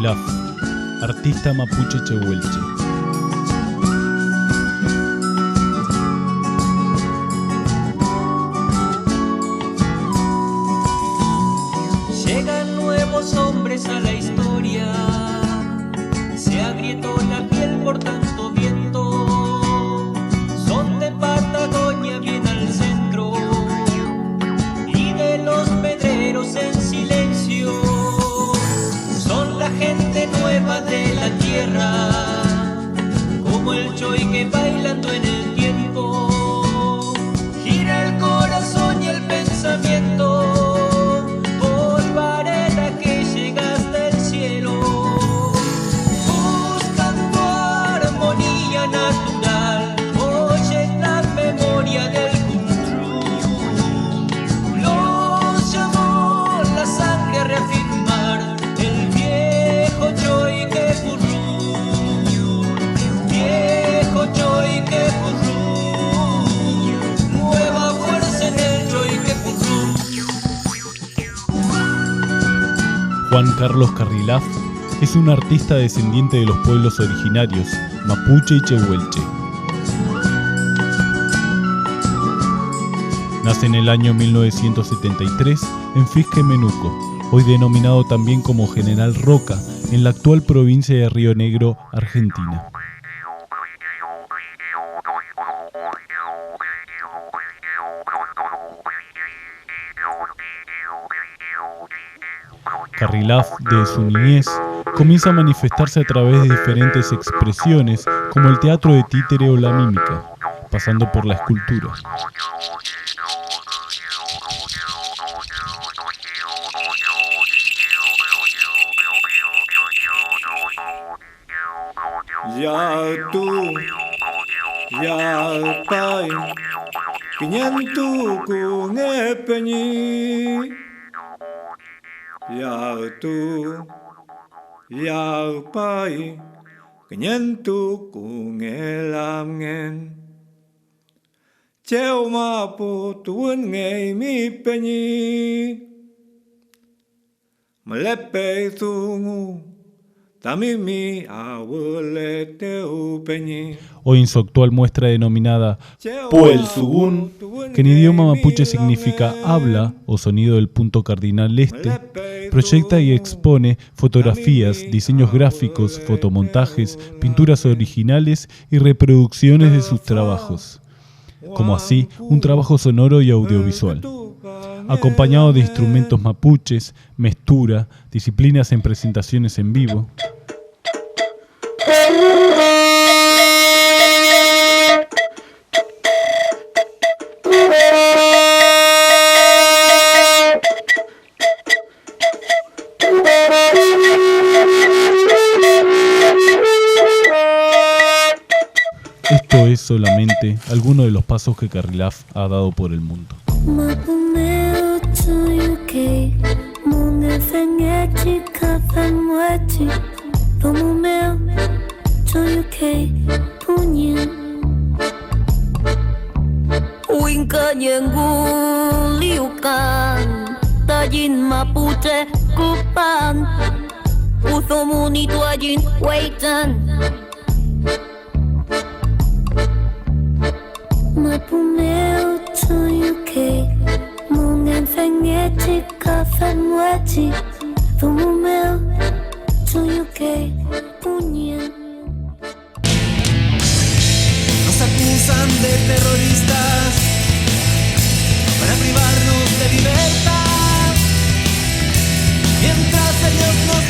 Carrilaf, artista mapuche tehuelche. Llegan nuevos hombres a la historia, se agrietó la piel por tanto viento, son de Patagonia bien al centro y de los pedreros en silencio, son la gente nueva de la tierra, como el choique bailando en el tiempo, gira el corazón y el pensamiento. Juan Carlos Carrilaf es un artista descendiente de los pueblos originarios, mapuche y tehuelche. Nace en el año 1973 en Fisque Menuco, hoy denominado también como General Roca, en la actual provincia de Río Negro, Argentina. Carrilaf, desde su niñez, comienza a manifestarse a través de diferentes expresiones como el teatro de títere o la mímica, pasando por la escultura. Yaupai, kenyentu kung elangen. Cheo mapo tuun ngay mi penyi. Malepe tungu, tamimi awele teu penyi. Hoy en su actual muestra denominada Puel Sugun, que en idioma mapuche significa habla o sonido del punto cardinal este, proyecta y expone fotografías, diseños gráficos, fotomontajes, pinturas originales y reproducciones de sus trabajos, como así un trabajo sonoro y audiovisual, acompañado de instrumentos mapuches, mestura, disciplinas en presentaciones en vivo. Esto es solamente alguno de los pasos que Carrilaf ha dado por el mundo. Mapumeu tuyuke Mungan fengeti kafenweti Fumumeu tuyuke punyen. Nos acusan de terroristas para privarnos de libertad, mientras ellos nos